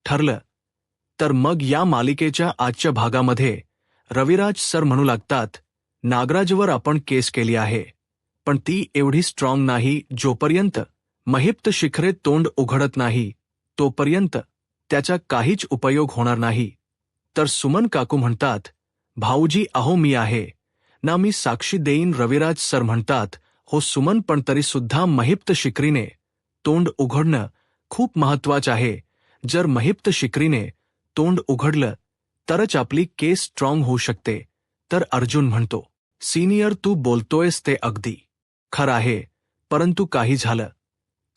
ठरलं. तर मग या मालिकेच्या आजच्या भागामध्ये रविराज सर म्हणू लागतात, नागराजवर आपण केस केली आहे, पण ती एवढी स्ट्रॉंग नाही. जोपर्यंत महिप्त शिखरे तोंड उघडत नाही तोपर्यंत त्याचा काहीच उपयोग होणार नाही. तर सुमन काकू म्हणतात, भाऊजी अहो मी आहे ना, मी साक्षी देईन. रविराज सर म्हणतात, हो सुमन, पण तरी सुद्धा महिप्त शिखरीने तोंड उघडणं खूप महत्वाचं आहे. जर महिप्त शिखरीने तोंड उघडलं तरच आपली केस स्ट्रॉंग होऊ शकते. तर अर्जुन म्हणतो, सीनियर तू बोलतोयस ते अगदी खरं आहे, परंतु काही झालं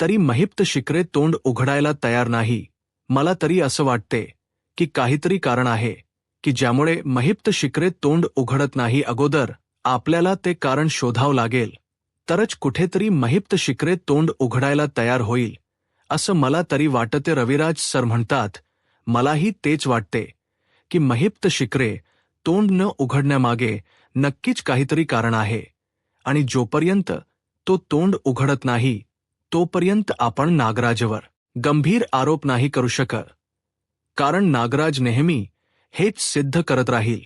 तरी महिप्त शिखरे तोंड उघडायला तयार नाही. मला तरी असं वाटते की काहीतरी कारण आहे की ज्यामुळे महिप्त शिखरे तोंड उघडत नाही. अगोदर आपल्याला ते कारण शोधावं लागेल, तरच कुठेतरी महिप्त शिखरे तोंड उघडायला तयार होईल, असं मला तरी वाटते. रविराज सर म्हणतात, मलाही तेच वाटते की महिप्त शिखरे तोंड न उघडण्यामागे नक्कीच काहीतरी कारण आहे, आणि जोपर्यंत तो तोंड उघडत नाही तोपर्यंत आपण नागराजवर गंभीर आरोप नाही करू शकत. कारण नागराज नेहमी हेच सिद्ध करत राहील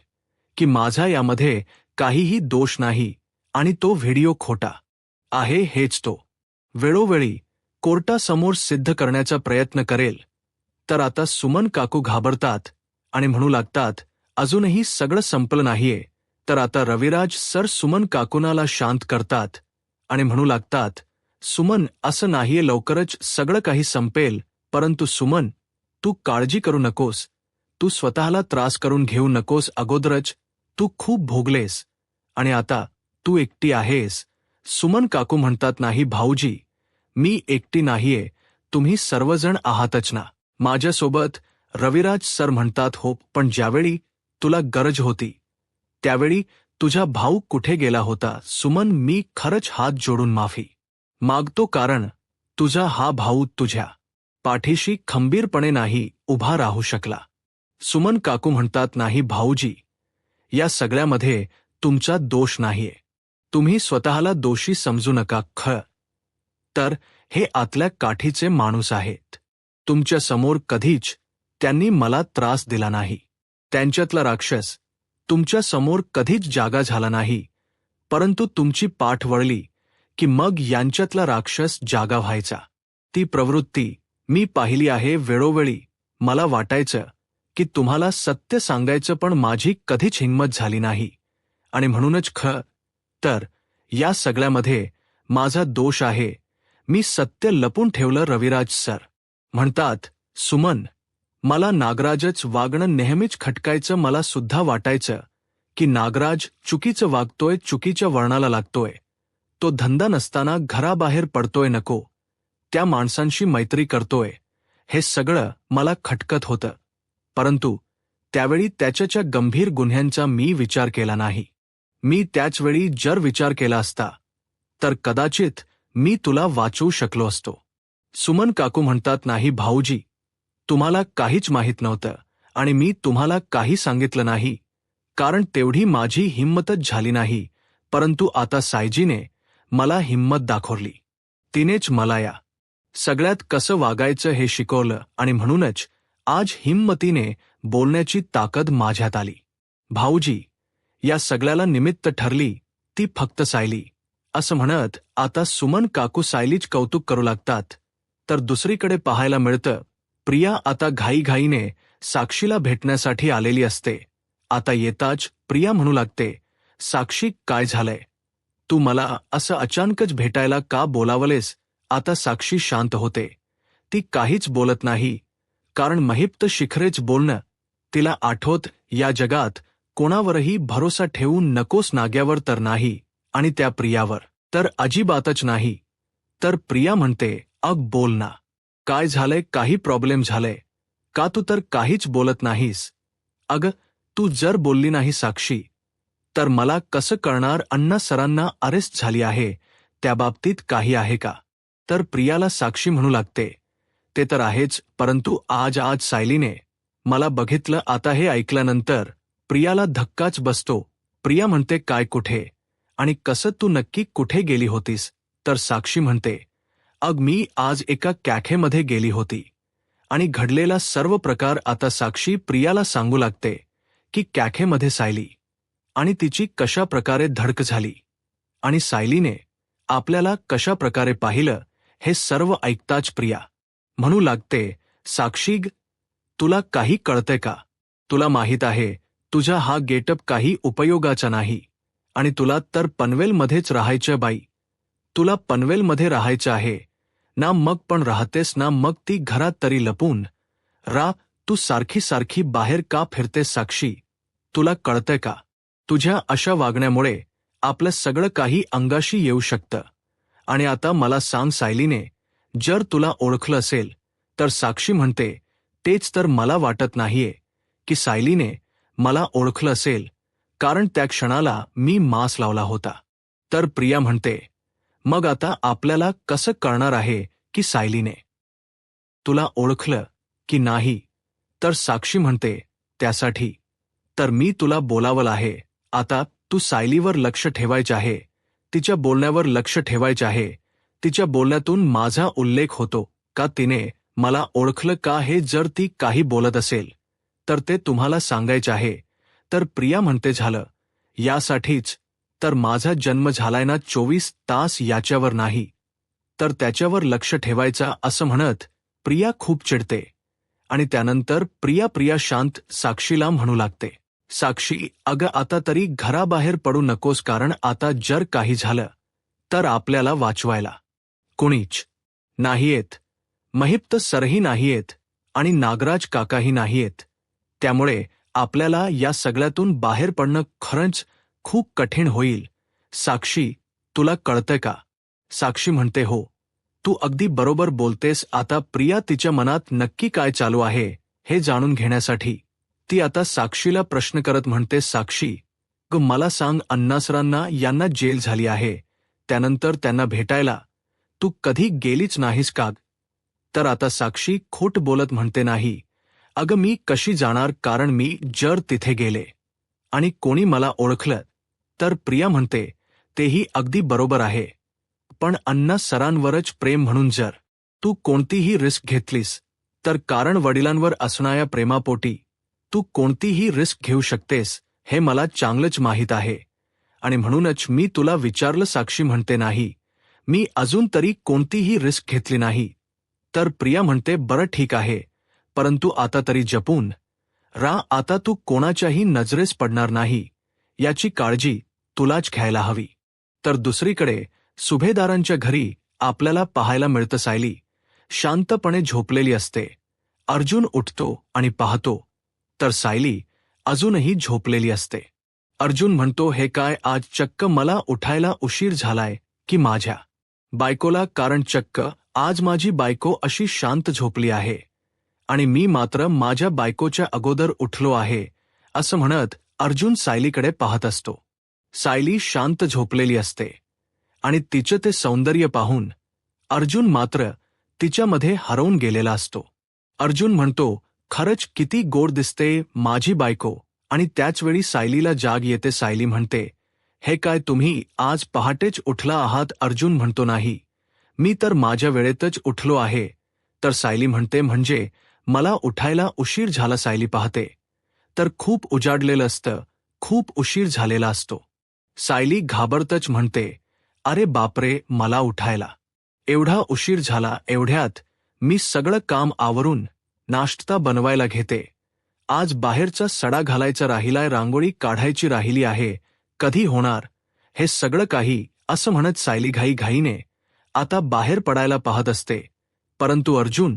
की माझा यामध्ये काहीही दोष नाही आणि तो व्हिडिओ खोटा आहे, हेच तो वेळोवेळी कोर्टासमोर सिद्ध करण्याचा प्रयत्न करेल. तर आता सुमन काकू घाबरतात आणि म्हणू लागतात, अजूनही सगळं संपलं नाहीये. तर आता रविराज सर सुमन काकूनाला शांत करतात आणि म्हणू लागतात, सुमन असं नाहीये, लवकरच सगळं काही संपेल. परंतु सुमन तू काळजी करू नकोस, तू स्वतःला त्रास करून घेऊ नकोस. अगोदरच तू खूप भोगलेस आणि आता तू एकटी आहेस. सुमन काकू म्हणतात, नाही भाऊजी, मी एकटी नाहीये, तुम्ही सर्वजण आहातच ना माझ्यासोबत. रविराज सर म्हणतात, हो, पण ज्यावेळी तुला गरज होती त्यावेळी तुझा भाऊ कुठे गेला होता? सुमन, मी खरंच हात जोडून माफी मागतो, कारण तुझा हा भाऊ तुझ्या पाठीशी खंबीरपणे नाही उभा राहू शकला. सुमन काकू म्हणतात, नाही भाऊजी, या सगळ्यामध्ये तुमचा दोष नाहीये, तुम्ही स्वतःला दोषी समजू नका. तर हे आतल्या काठीचे माणूस आहेत. तुमच्या समोर कधीच त्यांनी मला त्रास दिला नाही. त्यांच्यातला राक्षस तुमच्या समोर कधीच जागा झाला नाही, परंतु तुमची पाठ वळली की मग यांच्यातला राक्षस जागा व्हायचा. ती प्रवृत्ती मी पाहिली आहे वेळोवेळी. मला वाटायचं की तुम्हाला सत्य सांगायचं, पण माझी कधीच हिंमत झाली नाही, आणि म्हणूनच तर या सगळ्यामध्ये माझा दोष आहे, मी सत्य लपून ठेवलं. रविराज सर म्हणतात, सुमन, मला नागराजच वागणं नेहमीच खटकायचं. मला सुद्धा वाटायचं की नागराज चुकीचं वागतोय, चुकीच्या वळणाला लागतोय. तो धंदा नसताना घराबाहेर पडतोय, नको त्या माणसांशी मैत्री करतोय. हे सगळं मला खटकत होतं, परंतु त्यावेळी त्याच्या गंभीर गुन्ह्यांचा मी विचार केला नाही. मी त्याचवेळी जर विचार केला असता तर कदाचित मी तुला वाचवू शकलो असतो. सुमन काकू म्हणतात, नाही भाऊजी, तुम्हाला काहीच माहीत नव्हतं आणि मी तुम्हाला काही सांगितलं नाही, कारण तेवढी माझी हिंमतच झाली नाही. परंतु आता सायजीने मला हिंमत दाखवली, तिनेच मला या सगळ्यात कसं वागायचं हे शिकवलं, आणि म्हणूनच आज हिंमतीने बोलण्याची ताकद माझ्यात आली. भाऊजी, या सगळ्याला निमित्त ठरली ती फक्त सायली. असं म्हणत आता सुमन काकू सायलीच कौतुक करू लागतात. तर दुसरीकडे पाहायला मिळतं, प्रिया आता घाईघाईने साक्षीला भेटण्यासाठी आलेली असते. आता येताच प्रिया म्हणू लागते, साक्षी, काय झालंय? तू मला असं अचानकच भेटायला का बोलावलेस? आता साक्षी शांत होते. ती काहीच बोलत नाही, कारण महिप्त शिखरेच बोलणं तिला आठवत. या जगात कोणावरही भरोसा ठेवू नकोस, नाग्यावर तर नाही आणि त्या प्रियावर तर अजिबातच नाही. तर प्रिया म्हणते, अग बोल ना, काय झालंय? काही प्रॉब्लेम झालंय का? तू तर काहीच बोलत नाहीस. अग, तू जर बोलली नाही साक्षी, तर मला कसं कळणार? अण्णा सरांना अरेस्ट झाली आहे, त्याबाबतीत काही आहे का? तर प्रियाला साक्षी म्हणू लागते, ते तर आहेच, परंतु आज सायलीने मला बघितलं. आता हे ऐकल्यानंतर प्रियाला धक्काच बसतो. प्रिया म्हणते, काय, कुठे आणि कसं? तू नक्की कुठे गेली होतीस? तर साक्षी म्हणते, अग, मी आज एका कॅफेमध्ये गेली होती आणि घडलेला सर्व प्रकार आता साक्षी प्रियाला सांगू लागते की कॅफेमध्ये सायली आणि तिची कशा प्रकारे धडक झाली आणि सायलीने आपल्याला कशा प्रकारे पाहिलं हे सर्व ऐकताच प्रिया म्हणू लागते, साक्षीग, तुला काही कळतंय का? तुला माहीत आहे तुझा हा गेटअप काही उपयोगाचा नाही आणि तुला तर पनवेलमध्येच राहायचं बाई. तुला पनवेलमध्ये राहायचं आहे ना, मग पण राहतेस ना, मग ती घरात तरी लपून तू सारखी सारखी बाहेर का फिरतेस साक्षी? तुला कळतंय का? तुझ्या अशा वागण्यामुळे आपलं सगळं काही अंगाशी येऊ शकतं. आणि आता मला सांग सायलीने जर तुला ओळखलं असेल तर साक्षी म्हणते, तेच तर मला वाटत नाहीये की सायलीने मला ओळखलं असेल, कारण त्या क्षणाला मी मास्क लावला होता. तर प्रिया म्हणते, मग आता आपल्याला कसं कळणार आहे की सायलीने तुला ओळखलं की नाही? तर साक्षी म्हणते, त्यासाठी तर मी तुला बोलावलं आहे. आता तू सायलीवर लक्ष ठेवायचे आहे, तिच्या बोलण्यावर लक्ष ठेवायचे आहे. तिच्या बोलण्यातून माझा उल्लेख होतो का तिने मला ओळखलं का हे जर ती काही बोलत असेल तर ते तुम्हाला सांगायचे आहे. तर प्रिया म्हणते, झालं यासाठीच तर माझा जन्म झालाय ना, 24 तास याच्यावर नाही तर त्याच्यावर लक्ष ठेवायचा असं म्हणत प्रिया खूप चिडते. आणि त्यानंतर प्रिया शांत साक्षीला म्हणू लागते, साक्षी, अगं आता तरी घराबाहेर पडू नकोस, कारण आता जर काही झालं तर आपल्याला वाचवायला कोणीच नाहीयेत. महिप्त सरही नाहीयेत आणि नागराज काकाही नाहीयेत. त्यामुळे आपल्याला या सगळ्यातून बाहेर पडणं खरंच खूप कठीण होईल. साक्षी, तुला कळतंय का? साक्षी म्हणते, हो, तू अगदी बरोबर बोलतेस. आता प्रिया तिच्या मनात नक्की काय चालू आहे हे जाणून घेण्यासाठी ती आता साक्षीला प्रश्न करत म्हणते, साक्षी, मला सांग, अण्णासरांना यांना जेल झाली आहे, त्यानंतर त्यांना भेटायला तू कधी गेलीच नाहीस का? तर आता साक्षी खोट बोलत म्हणते, नाही अगं, मी कशी जाणार, कारण मी जर तिथे गेले आणि कोणी मला ओळखलं तर. प्रिया म्हणते, तेही अगदी बरोबर आहे, पण अण्णा सरांवरच प्रेम म्हणून जर तू कोणतीही रिस्क घेतलीस तर, कारण वडिलांवर असणाऱ्या प्रेमापोटी तू कोणतीही रिस्क घेऊ शकतेस हे मला चांगलंच माहीत आहे. आणि म्हणूनच मी तुला विचारलं. साक्षी म्हणते, नाही, मी अजून तरी कोणतीही रिस्क घेतली नाही. तर प्रिया म्हणते, बरं ठीक आहे, परंतु आता तरी जपून आता तू कोणाच्याही नजरेस पडणार नाही याची काळजी तुलाच घ्यायला हवी. तर दुसरीकडे सुभेदारांच्या घरी आपल्याला पाहायला मिळतं, सायली शांतपणे झोपलेली असते. अर्जुन उठतो आणि पाहतो तर सायली अजूनही झोपलेली असते. अर्जुन म्हणतो, हे काय, आज चक्क मला उठायला उशीर झालाय की माझ्या बायकोला? कारण चक्क आज माझी बायको अशी शांत झोपली आहे आणि मी मात्र माझ्या बायकोच्या अगोदर उठलो आहे, असं म्हणत अर्जुन सायलीकडे पाहत असतो. सायली शांत झोपलेली असते आणि तिचं ते सौंदर्य पाहून अर्जुन मात्र तिच्यामध्ये हरवून गेलेला असतो. अर्जुन म्हणतो, खरंच किती गोड दिसते माझी बायको. आणि त्याचवेळी सायलीला जाग येते. सायली म्हणते, हे काय, तुम्ही आज पहाटेच उठला आहात? अर्जुन म्हणतो, नाही, मी तर माझ्या वेळेतच उठलो आहे. तर सायली म्हणते, म्हणजे मला उठायला उशीर झाला? सायली पाहते तर खूप उजाडलेलं असतं, खूप उशीर झालेला असतो. सायली घाबरतच म्हणते, अरे बापरे, मला उठायला एवढा उशीर झाला. एवढ्यात मी सगळं काम आवरून नाश्ता बनवायला घेते. आज बाहेरचा सडा घालायचा राहिलाय, रांगोळी काढायची राहिली आहे, कधी होणार हे सगळं काही, असं म्हणत सायली घाईघाईने आता बाहेर पडायला पाहत असते. परंतु अर्जुन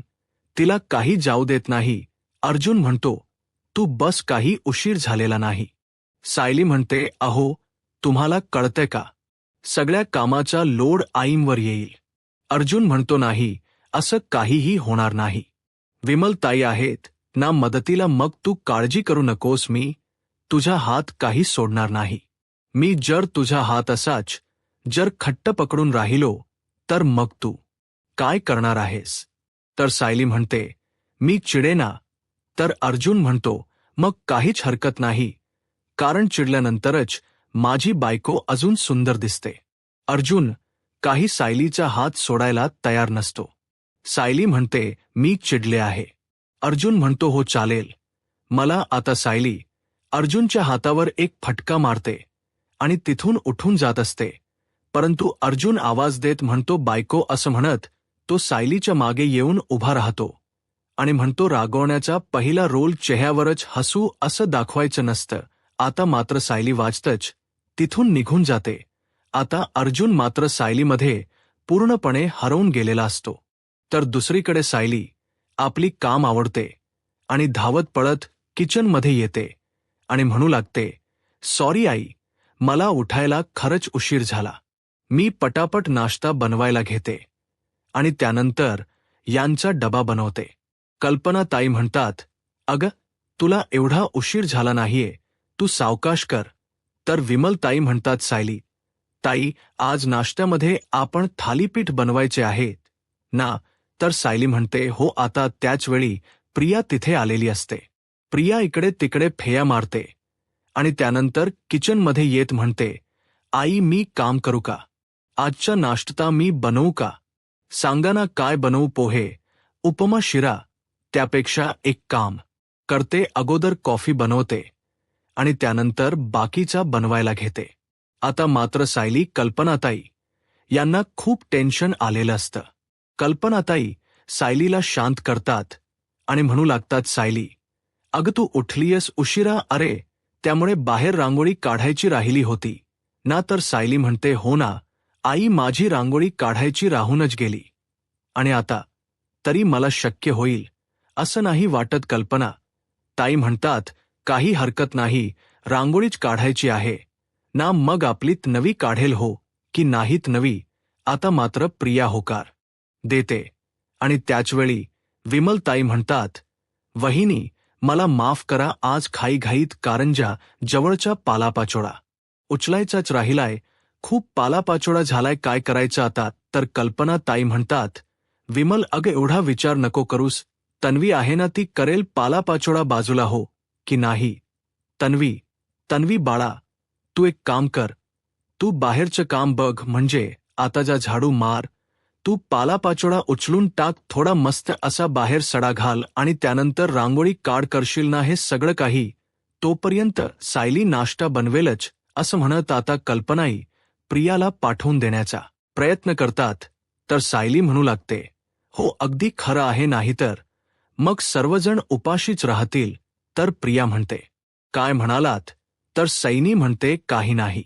तिला काही जाऊ देत नाही. अर्जुन म्हणतो, तू बस, काही उशीर झालेला नाही. सायली म्हणते, अहो, तुम्हाला कळतंय का, सगळ्या कामाचा लोड आईंवर येईल. अर्जुन म्हणतो, नाही, असं काहीही होणार नाही. विमलताई आहेत ना मदतीला, मग तू काळजी करू नकोस, मी तुझा हात काही सोडणार नाही. मी जर तुझा हात असाच जर खट्ट पकडून राहिलो तर मग तू काय करणार आहेस? तर सायली म्हणते, मी चिडेना. तर अर्जुन म्हणतो, मग काहीच हरकत नाही, कारण चिडल्यानंतरच माझी बायको अजून सुंदर दिसते. अर्जुन काही सायलीचा हात सोडायला तयार नसतो. सायली म्हणते, मी चिडले आहे. अर्जुन म्हणतो हो चालेल मला आता. सायली अर्जुनच्या हातावर एक फटका मारते आणि तिथून उठून जात असते. परंतु अर्जुन आवाज देत म्हणतो बायको असं म्हणत तो सायलीच्या मागे येऊन उभा राहतो आणि म्हणतो रागवण्याचा पहिला रोल चेहऱ्यावरच हसू असं दाखवायचं नसतं. आता मात्र सायली वाजतच तिथून निघून जाते. आता अर्जुन मात्र सायलीमध्ये पूर्णपणे हरवून गेलेला असतो. तर दुसरीकडे सायली आपली काम आवडते आणि धावत पळत किचनमध्ये येते आणि म्हणू लागते सॉरी आई, मला उठायला खरंच उशीर झाला. मी पटापट नाश्ता बनवायला घेते आणि त्यानंतर यांचा डबा बनवते. कल्पना ताई म्हणतात अगं तुला एवढा उशीर झाला नाहीये, तू सावकाश कर. तर विमल ताई म्हणतात सायली ताई आज नाश्त्यामध्ये आपण थालीपीठ बनवायचे आहेत ना. तर सायली म्हणते हो. आता त्याचवेळी प्रिया तिथे आलेली असते. प्रिया इकडे तिकडे फेया मारते आणि त्यानंतर किचनमध्ये येत म्हणते आई मी काम करू का? आजचा नाश्ता मी बनवू का? सांगा ना काय बनवू? पोहे, उपमा, शिरा? त्यापेक्षा एक काम करते, अगोदर कॉफी बनवते आणि त्यानंतर बाकीचा बनवायला घेते. आता मात्र सायली कल्पनाताई यांना खूप टेन्शन आलेलं असतं. कल्पनाताई सायलीला शांत करतात आणि म्हणू लागतात सायली अगं तू उठलीयस उशिरा. अरे त्यामुळे बाहेर रांगोळी काढायची राहिली होती ना. तर सायली म्हणते हो ना आई, माझी रांगोळी काढायची राहूनच गेली आणि आता तरी मला शक्य होईल असं नाही वाटत. कल्पना ताई म्हणतात काही हरकत नाही, रांगोळीच काढायची आहे ना. मग आपलीत नवी काढेल हो की नाहीत नवी. आता मात्र प्रिया होकार देते आणि त्याचवेळी विमल ताई म्हणतात वहिनी मला माफ करा, आज घाईघाईत कारंजा जवळचा पालापाचोळा उचलायचाच राहिलाय. खूप पालापाचोळा झालाय, काय करायचं आता? तर कल्पना ताई म्हणतात विमल अगं एवढा विचार नको करूस, तन्वी आहे ना ती करेल पालापाचोळा. बाजूला हो की नाही? तन्वी बाळा तू एक काम कर, तू बाहेरचं काम बघ. म्हणजे आता जा झाडू मार, तू पालापाचोळा उचलून टाक, थोडा मस्त असा बाहेर सडा घाल आणि त्यानंतर रांगोळी काढ. करशील ना हे सगळं काही? तोपर्यंत सायली नाश्ता बनवेलच असं म्हणत आता कल्पनाई प्रियाला पाठवून देण्याचा प्रयत्न करतात. तर सायली म्हणू लागते हो अगदी खरं आहे, नाहीतर मग सर्वजण उपाशीच राहतील. तर प्रिया म्हणते काय म्हणालात? तर सैनी म्हणते काही नाही.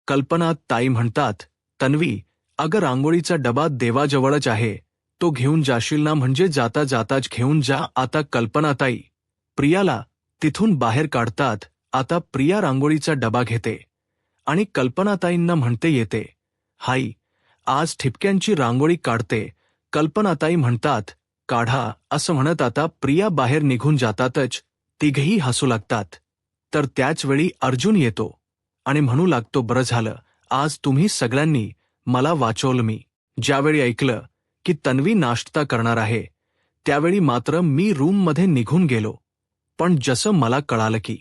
कल्पना ताई म्हणतात तन्वी अगं रांगोळीचा डबा देवाजवळच आहे, तो घेऊन जाशील ना? म्हणजे जाता जाताच घेऊन जा. आता कल्पनाताई प्रियाला तिथून बाहेर काढतात. आता प्रिया रांगोळीचा डबा घेते आणि कल्पनाताईंना म्हणते येते हाई आज ठिपक्यांची रांगोळी काढते. कल्पनाताई म्हणतात काढा असं म्हणत आता प्रिया बाहेर निघून जातातच. तिघेही हसू लागतात. तर त्याचवेळी अर्जुन येतो आणि म्हणू लागतो बरं झालं आज तुम्ही सगळ्यांनी मला वाचवलं. मी ज्यावेळी ऐकलं की तन्वी नाश्ता करणार आहे त्यावेळी मात्र मी रूममध्ये निघून गेलो. पण जसं मला कळालं की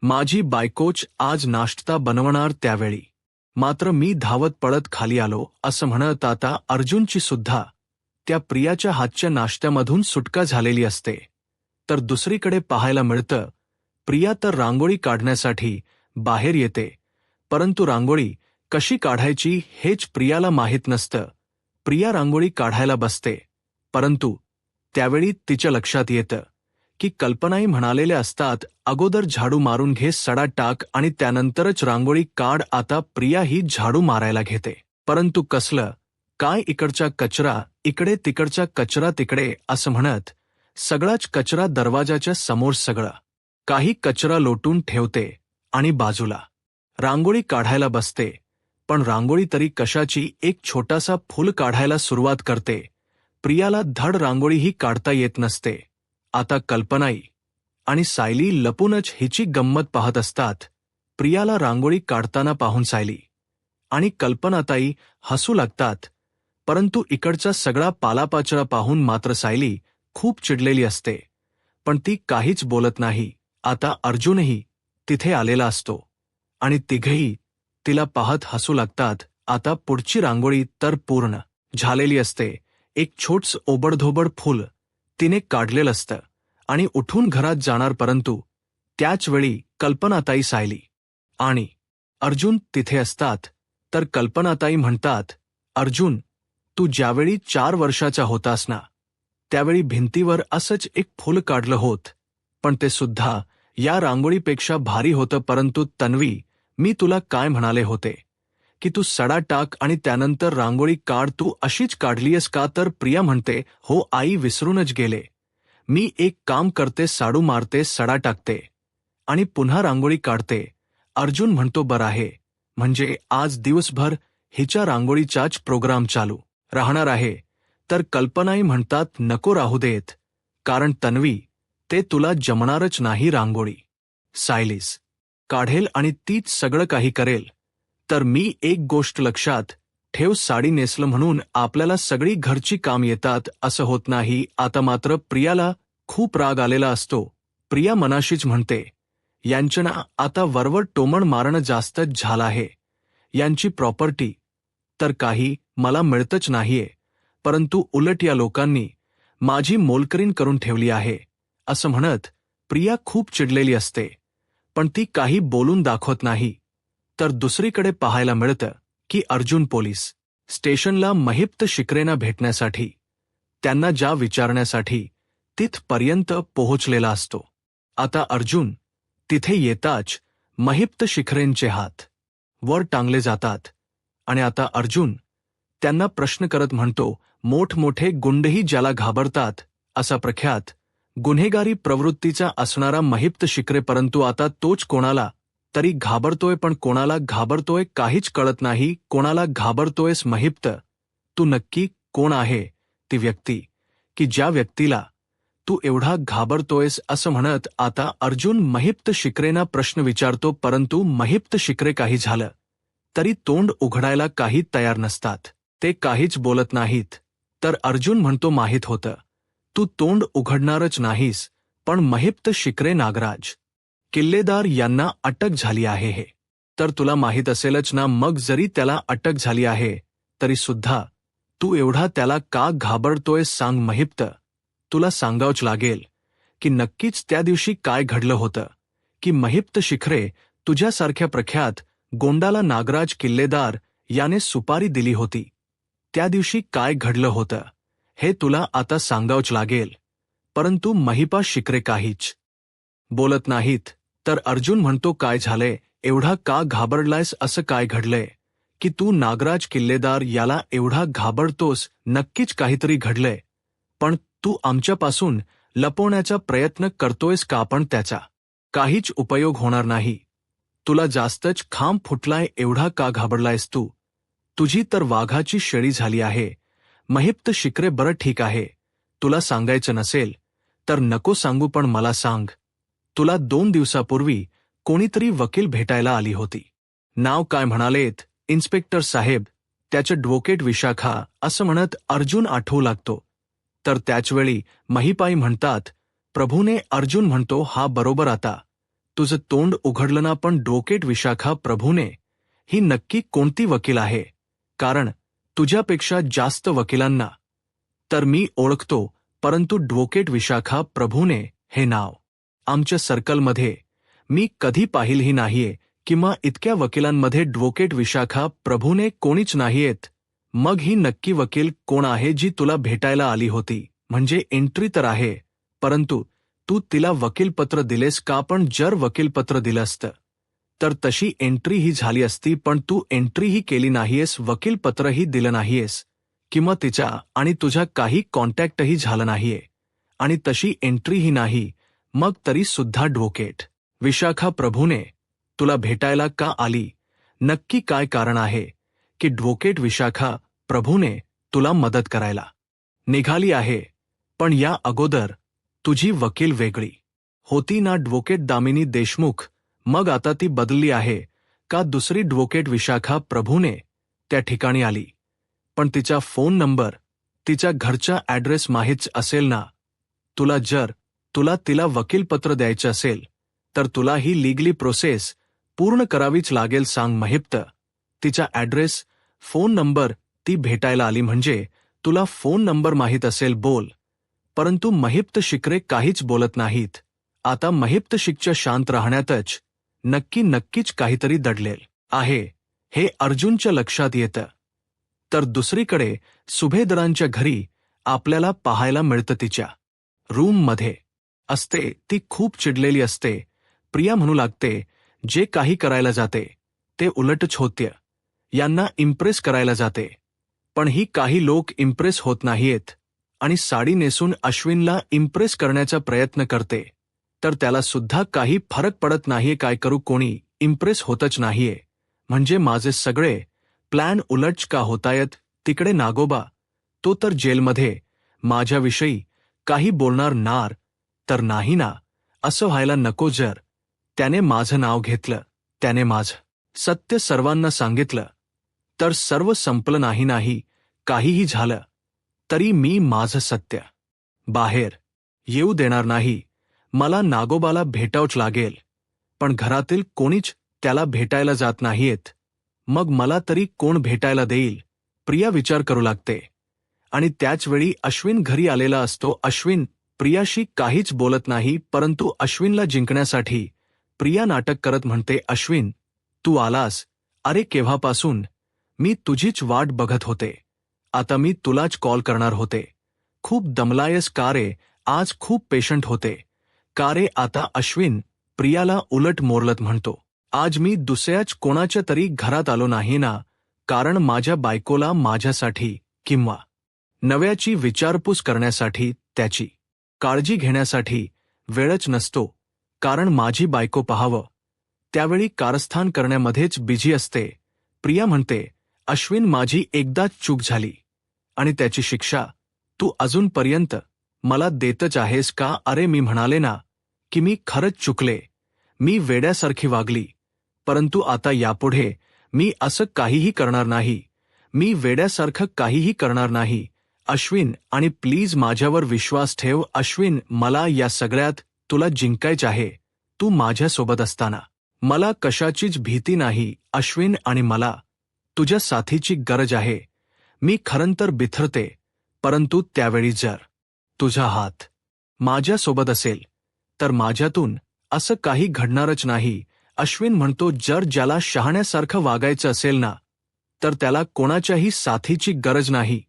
माझी बायकोच आज नाश्ता बनवणार त्यावेळी मात्र मी धावत पळत खाली आलो. असं म्हणत आता अर्जुनची सुद्धा त्या प्रियाच्या हातच्या नाश्त्यामधून सुटका झालेली असते. तर दुसरीकडे पाहायला मिळतं प्रिया तर रांगोळी काढण्यासाठी बाहेर येते, परंतु रांगोळी कशी काढायची हेच प्रियाला माहीत नसतं. प्रिया रांगोळी काढायला बसते, परंतु त्यावेळी तिच्या लक्षात येतं की कल्पनाई म्हणालेले असतात अगोदर झाडू मारून घे, सडा टाक आणि त्यानंतरच रांगोळी काढ. आता प्रिया ही झाडू मारायला घेते, परंतु कसलं काय, इकडचा कचरा इकडे, तिकडचा कचरा तिकडे असं म्हणत सगळाच कचरा दरवाजाच्या समोर सगळं काही कचरा लोटून ठेवते आणि बाजूला रांगोळी काढायला बसते. पण रांगोळी तरी कशाची, एक छोटासा फूल काढायला सुरुवात करते. प्रियाला धड रांगोळीही काढता येत नसते. आता कल्पनाई आणि सायली लपूनच हिची गंमत पाहत असतात. प्रियाला रांगोळी काढताना पाहून सायली आणि कल्पनाताई हसू लागतात, परंतु इकडचा सगळा पालापाचोळा पाहून मात्र सायली खूप चिडलेली असते, पण ती काहीच बोलत नाही. आता अर्जुनही तिथे आलेला असतो आणि तिघेही तिला पाहत हसू लागतात. आता पुढची रांगोळी तर पूर्ण झालेली असते. एक छोटस ओबडधोबड फूल तिने काढलेलं असतं आणि उठून घरात जाणार, परंतु त्याच वेळी कल्पनाताई सायली आणि अर्जुन तिथे असतात. तर कल्पनाताई म्हणतात, अर्जुन, तू ज्यावेळी 4 वर्षाचा होतास ना, त्यावेळी भिंतीवर असंच एक फूल काढलं होत, पण ते सुद्धा या रांगोळीपेक्षा भारी होतं. परंतु तन्वी, मी तुला काय म्हणाले होते की तू सडा टाक आणि त्यानंतर रांगोळी काढ. तू अशीच काढलीयस का? तर प्रिया म्हणते, हो आई, विसरूनच गेले. मी एक काम करते, साडू मारते, सडा टाकते आणि पुन्हा रांगोळी काढते. अर्जुन म्हणतो, बरं आहे, म्हणजे आज दिवसभर हिच्या रांगोळीचाच प्रोग्राम चालू राहणार आहे. तर कल्पनाई म्हणतात, नको राहू देत, कारण तन्वी, ते तुला जमणारच नाही रांगोळी. सायलीस काढेल आणि तीच सगळं काही करेल. तर मी एक गोष्ट लक्षात ठेव, साडी नेसलं म्हणून आपल्याला सगळी घरची काम येतात असं होत नाही. आता मात्र प्रियाला खूप राग आलेला असतो. प्रिया मनाशीच म्हणते, यांच्याना आता वरवर टोमण मारणं जास्तच झालं आहे. यांची प्रॉपर्टी तर काही मला मिळतच नाहीये, परंतु उलट या लोकांनी माझी मोलकरीण करून ठेवली आहे, असं म्हणत प्रिया खूप चिडलेली असते. पण ती काही बोलून दाखवत नाही. तर दुसरीकडे पाहायला मिळतं की अर्जुन पोलीस स्टेशनला महिप्त शिकरेंना भेटण्यासाठी, त्यांना जा विचारण्यासाठी तिथपर्यंत पोहोचलेला असतो. आता अर्जुन तिथे येताच महिप्त शिखरेंचे हात वर टांगले जातात आणि आता अर्जुन त्यांना प्रश्न करत म्हणतो, मोठमोठे गुंडही ज्याला घाबरतात असा प्रख्यात गुन्हेगारी प्रवृत्तीचा असणारा महिप्त शिकरे, परंतु आता तोच कोणाला तरी घाबरतोय. पण कोणाला घाबरतोय काहीच कळत नाही. कोणाला घाबरतोयस महिप्त? तू नक्की कोण आहे ती व्यक्ती की ज्या व्यक्तीला तू एवढा घाबरतोयस? असं म्हणत आता अर्जुन महिप्त शिकरेंना प्रश्न विचारतो, परंतु महिप्त शिकरे काही झालं तरी तोंड उघडायला काही तयार नसतात. ते काहीच बोलत नाहीत. तर अर्जुन म्हणतो, माहीत होतं तू तोंड उघडणारच नाहीस, पण महिप्त शिकरे नागराज किल्लेदार यांना अटक झाली आहे हे तर तुला माहीत असेलच ना. मग जरी त्याला अटक झाली आहे तरी सुद्धा तू एवढा त्याला का घाबरतोय? सांग महिप्त. तुला सांगावंच लागेल की नक्कीच त्या दिवशी काय घडलं होतं की महिप्त शिखरे तुझ्यासारख्या प्रख्यात गोंडाला नागराज किल्लेदार याने सुपारी दिली होती. त्या दिवशी काय घडलं होतं हे तुला आता सांगावंच लागेल. परंतु महिपा शिकरे काहीच बोलत नाहीत. तर अर्जुन म्हणतो, काय झालंय? एवढा का घाबरलायस? असं काय घडलंय की तू नागराज किल्लेदार याला एवढा घाबरतोस? नक्कीच काहीतरी घडलंय, पण तू आमच्यापासून लपवण्याचा प्रयत्न करतोयस का? पण त्याचा काहीच उपयोग होणार नाही. तुला जास्तच खांब फुटलाय. एवढा का घाबरलायस तू? तुझी तर वाघाची शेळी झाली आहे. महिप्त शिकरे, बरं ठीक आहे, तुला सांगायचं नसेल तर नको सांगू, पण मला सांग, तुला 2 दिवसापूर्वी कोणीतरी वकील भेटायला आली होती. नाव काय म्हणालेत? इन्स्पेक्टर साहेब, त्याचे ॲडव्होकेट विशाखा, असं म्हणत अर्जुन आठवू लागतो. तर त्याचवेळी महिपाई म्हणतात, प्रभूने. अर्जुन म्हणतो, हा बरोबर, आता तुझं तोंड उघडलं ना, पण ॲडव्होकेट विशाखा प्रभूने ही नक्की कोणती वकील आहे? कारण तुझ्यापेक्षा जास्त वकिलांना तर मी ओळखतो, परंतु ॲडव्होकेट विशाखा प्रभूने हे नाव आमच्या सर्कलमध्ये मी कधी पाहिलंही नाहीये, किंवा इतक्या वकिलांमध्ये ॲडव्होकेट विशाखा प्रभूने कोणीच नाहीयेत. मग ही नक्की वकील कोण आहे जी तुला भेटायला आली होती? म्हणजे एंट्री तर आहे, परंतु तू तिला वकीलपत्र दिलेस का? पण जर वकीलपत्र दिलं असतं तर तशी एंट्री ही झाली असती, पण तू एंट्रीही केली नाहीयेस, वकीलपत्रही दिलं नाहीयेस, किंवा तिच्या आणि तुझ्या काही कॉन्टॅक्टही झालं नाहीये आणि तशी एंट्रीही नाही. मग तरी सुद्धा ॲडव्होकेट विशाखा प्रभूने तुला भेटायला का आली? नक्की काय कारण आहे की ॲडव्होकेट विशाखा प्रभूने तुला मदत करायला निघाली आहे? पण या अगोदर तुझी वकील वेगळी होती ना, ॲडव्होकेट दामिनी देशमुख. मग आता ती बदलली आहे का? दुसरी ॲडव्होकेट विशाखा प्रभूने त्या ठिकाणी आली, पण तिचा फोन नंबर, तिच्या घरचा ॲड्रेस माहीत असेल ना तुला. जर तुला तिला वकीलपत्र द्यायचं असेल तर तुला ही लीगली प्रोसेस पूर्ण करावीच लागेल. सांग महिप्त, तिचा ॲड्रेस, फोन नंबर. ती भेटायला आली म्हणजे तुला फोन नंबर माहीत असेल, बोल. परंतु महिप्तशिखरे काहीच बोलत नाहीत. आता महिप्तशिखच्या शांत राहण्यातच नक्कीच काहीतरी दडलेल आहे हे अर्जुनच्या लक्षात येतं. तर दुसरीकडे सुभेदारांच्या घरी आपल्याला पाहायला मिळतं तिच्या रूममध्ये असते ती खूप चिडलेली असते. प्रिया म्हणू लागते, जे काही करायला जाते ते उलटच होते. यांना इम्प्रेस करायला जाते, पण ही काही लोक इम्प्रेस होत नाहीयेत आणि साडी नेसून अश्विनला इम्प्रेस करण्याचा प्रयत्न करते. तर त्याला सुद्धा काही फरक पडत नाहीये. काय करू, कोणी इम्प्रेस होतच नाहीये. म्हणजे माझे सगळे प्लॅन उलट का होतायत. तिकडे नागोबा, तो तर जेलमध्ये, माझ्याविषयी काही बोलणार नार तर नाही ना. असं व्हायला नको. जर त्याने माझं नाव घेतलं, त्याने माझं सत्य सर्वांना सांगितलं, तर सर्व संपलं. नाही काहीही झालं तरी मी माझं सत्य बाहेर येऊ देणार नाही. मला नागोबाला भेटावंच लागेल, पण घरातील कोणीच त्याला भेटायला जात नाहीयेत. मग मला तरी कोण भेटायला देईल. प्रिया विचार करू लागते. आणि त्याचवेळी अश्विन घरी आलेला असतो. अश्विन प्रियाशी काहीच बोलत नाही, परंतु अश्विनला जिंकण्यासाठी प्रिया नाटक करत म्हणते, अश्विन तू आलास. अरे केव्हापासून मी तुझीच वाट बघत होते. आता मी तुलाच कॉल करणार होते. खूप दमलायस का रे. आज खूप पेशंट होते का रे. आता अश्विन प्रियाला उलट मोरलत म्हणतो, आज मी दुसऱ्याच कोणाच्या तरी घरात आलो नाही ना, कारण माझ्या बायकोला माझ्यासाठी किंवा नव्याची विचारपूस करण्यासाठी, त्याची काळजी घेण्यासाठी वेळच नसतो. कारण माझी बायको पाहावं त्यावेळी कारस्थान करण्यामध्येच बिझी असते. प्रिया म्हणते, अश्विन माझी एकदाच चूक झाली आणि त्याची शिक्षा तू अजूनपर्यंत मला देतच आहेस का. अरे मी म्हणाले ना की मी खरंच चुकले. मी वेड्यासारखी वागली, परंतु आता यापुढे मी असं काहीही करणार नाही. मी वेड्यासारखं काहीही करणार नाही अश्विन, आणि प्लीज माझ्यावर विश्वास ठेव. अश्विन मला या सगळ्यात तुला जिंकायचं आहे. तू माझ्यासोबत असताना मला कशाचीच भीती नाही अश्विन, आणि मला तुझ्या साथीची गरज आहे. मी खरंतर बिथरते, परंतु त्यावेळी जर तुझा हात माझ्यासोबत असेल तर माझ्यातून असं काही घडणारच नाही. अश्विन म्हणतो, जर ज्याला शहाण्यासारखं वागायचं असेल ना, तर त्याला कोणाच्याही साथीची गरज नाही.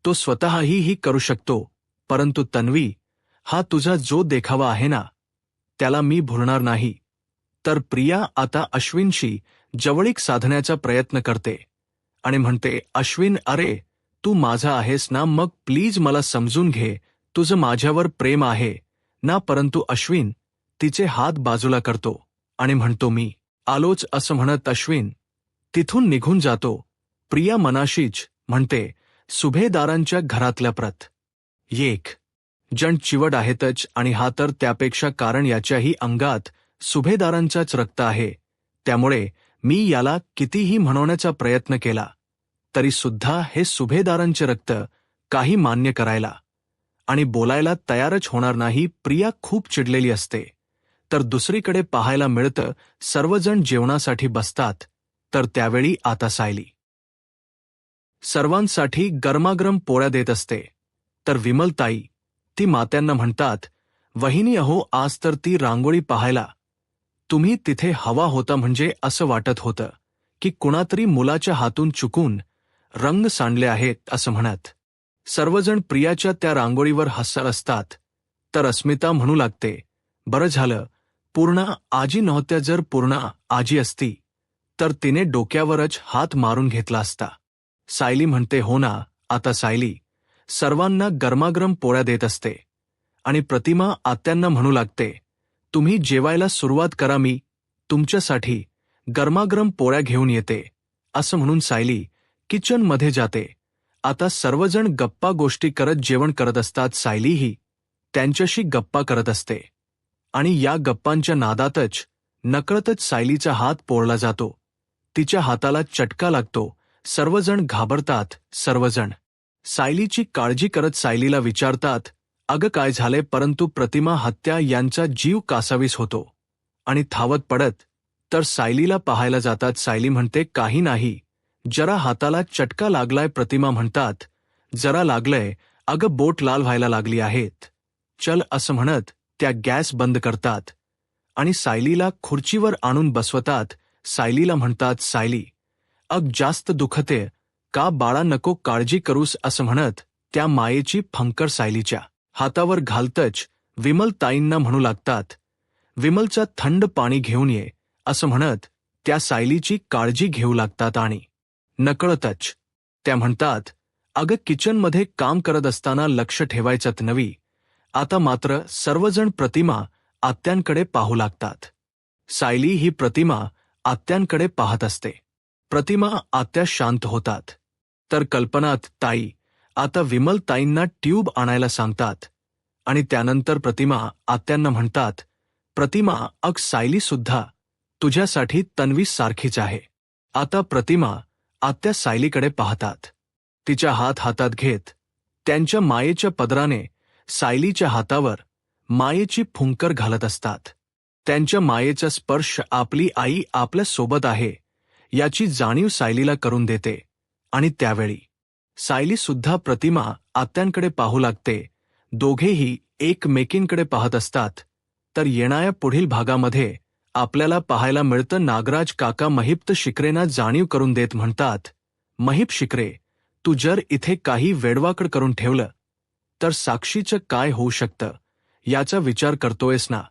तो स्वतःही करू शकतो. परंतु तन्वी, हा तुझा जो देखावा आहे ना, त्याला मी भुलणार नाही. तर प्रिया आता अश्विनशी जवळीक साधण्याचा प्रयत्न करते आणि म्हणते, अश्विन अरे तू माझा आहेस ना, मग प्लीज मला समजून घे. तुझं माझ्यावर प्रेम आहे ना. परंतु अश्विन तिचे हात बाजूला करतो आणि म्हणतो, मी आलोच. असं म्हणत अश्विन तिथून निघून जातो. प्रिया मनाशीच म्हणते, सुभेदारांच्या घरातल्या एक जण चिवट आहेतच, आणि हा तर त्यापेक्षा, कारण याच्याही अंगात सुभेदारांचाच रक्त आहे. त्यामुळे मी याला कितीही म्हणवण्याचा प्रयत्न केला तरी सुद्धा हे सुभेदारांचे रक्त काही मान्य करायला आणि बोलायला तयारच होणार नाही. प्रिया खूप चिडलेली असते. तर दुसरीकडे पाहायला मिळतं, सर्वजण जेवणासाठी बसतात. तर त्यावेळी आता सायली सर्वांसाठी गरमागरम पोळ्या देत असते. तर विमलताई ती मात्यांना म्हणतात, वहिनी अहो, आज तर ती रांगोळी पाहायला तुम्ही तिथे हवा होता. म्हणजे असं वाटत होतं की कुणातरी मुलाच्या हातून चुकून रंग सांडले आहेत. असं म्हणत सर्वजण प्रियाच्या त्या रांगोळीवर हसत असतात. तर अस्मिता म्हणू लागते, बरं झालं पूर्णा आजी नव्हत्या. जर पूर्णा आजी असती तर तिने डोक्यावरच हात मारून घेतला असता. सायली म्हणते, हो ना. आता सायली सर्वांना गरमागरम पोळ्या देत असते आणि प्रतिमा आत्यांना म्हणू लागते, तुम्ही जेवायला सुरुवात करा, मी तुमच्यासाठी गरमागरम पोळ्या घेऊन येते. असं म्हणून सायली किचनमध्ये जाते. आता सर्वजण गप्पा गोष्टी करत जेवण करत असतात. सायलीही त्यांच्याशी गप्पा करत असते आणि या गप्पांच्या नादातच नकळतच सायलीचा हात पोळला जातो. तिच्या हाताला चटका लागतो. सर्वजण घाबरतात. सर्वजण सायलीची काळजी करत सायलीला विचारतात, अगं काय झाले. परंतु प्रतिमा हत्या यांचा जीव कासावीस होतो आणि धावत पडत तर सायलीला पाहायला जातात. सायली म्हणते, काही नाही, जरा हाताला चटका लागलाय. प्रतिमा म्हणतात, जरा लागलंय. अगं बोट लाल व्हायला लागली आहेत, चल असं म्हणत त्या गॅस बंद करतात आणि सायलीला खुर्चीवर आणून बसवतात. सायलीला म्हणतात, सायली अग जास्त दुखते का बाळा, नको काळजी करूस असं म्हणत त्या मायेची फंकर सायलीच्या हातावर घालतच विमल ताईंना म्हणू लागतात, विमलचा थंड पाणी घेऊन ये असं म्हणत त्या सायलीची काळजी घेऊ लागतात. आणि नकळतच त्या म्हणतात, अगं किचनमध्ये काम करत असताना लक्ष ठेवायचं नवी. आता मात्र सर्वजण प्रतिमा आत्यांकडे पाहू लागतात. सायली ही प्रतिमा आत्यांकडे पाहत असते. प्रतिमा आत्या शांत होतात. तर कल्पनात ताई आता विमल ताईंना ट्यूब आणायला सांगतात आणि त्यानंतर प्रतिमा आत्यांना म्हणतात, प्रतिमा अग सायली सुद्धा तुझ्यासाठी तन्वी सारखीच आहे. आता प्रतिमा आत्या सायलीकडे पाहतात. तिच्या हातात घेत त्यांच्या मायेच्या पदराने सायलीच्या हातावर मायेची फुंकर घालत असतात. त्यांच्या मायेचा स्पर्श आपली आई आपल्या सोबत आहे याची जाणीव सायलीला करून देते. आणि त्यावेळी सायली सुद्धा प्रतिमा आत्यांकडे पाहू लागते. दोघेही एकमेकींकडे पाहत असतात. तर येणाऱ्या पुढील भागामध्ये आपल्याला पाहायला मिळतं, नागराज काका महिप्त शिकरेंना जाणीव करून देत म्हणतात, महिप शिकरे, तू जर इथे काही वेडवाकड करून ठेवलं तर साक्षीचं काय होऊ शकतं याचा विचार करतोयस ना.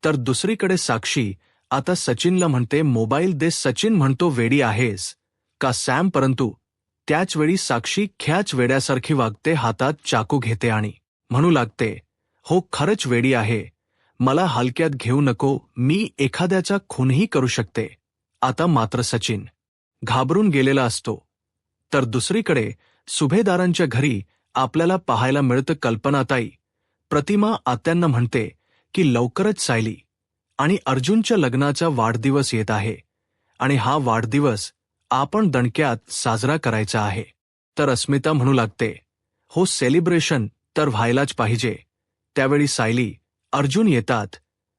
तर दुसरीकडे साक्षी आता सचिनला म्हणते, मोबाईल दे. सचिन म्हणतो, वेडी आहेस का सॅम, परंतु त्याचवेळी साक्षी ख्याच वेड्यासारखी वागते. हातात चाकू घेते आणि म्हणू लागते, हो खरंच वेडी आहे, मला हलक्यात घेऊ नको, मी एखाद्याचा खूनही करू शकते. आता मात्र सचिन घाबरून गेलेला असतो. तर दुसरीकडे सुभेदारांच्या घरी आपल्याला पाहायला मिळतं कल्पनाताई प्रतिमा आत्यांना म्हणते की लवकरच सायली आणि अर्जुनच्या लग्नाचा वाढदिवस येत आहे आणि हा वाढदिवस आपण दणक्यात साजरा करायचा आहे. तर अस्मिता म्हणू लागते, हो सेलिब्रेशन तर व्हायलाच पाहिजे. त्यावेळी सायली अर्जुन येतात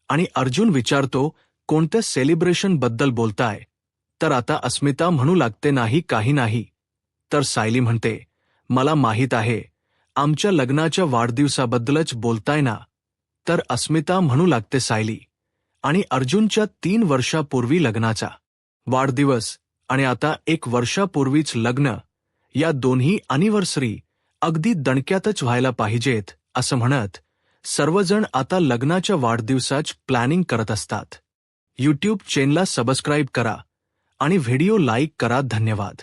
आणि अर्जुन विचारतो, कोणत्या सेलिब्रेशन बद्दल बोलताय. तर आता अस्मिता म्हणू लागते, नाही काही नाही. तर सायली म्हणते, मला माहीत आहे, आमच्या लग्नाच्या वाढदिवसाबद्दलच बोलताय ना. तर अस्मिता म्हणू लागते, सायली आणि अर्जुनच्या 3 वर्षापूर्वी लग्नाचा वाढदिवस आणि आता 1 वर्षापूर्वीच लग्न, या दोन्ही अॅनिव्हर्सरी अगदी दणक्यातच व्हायला पाहिजेत असं म्हणत सर्वजण आता लग्नाच्या वाढदिवसाची प्लॅनिंग करत असतात. यूट्यूब चॅनलला सबस्क्राईब करा आणि व्हिडिओ लाईक करा. धन्यवाद.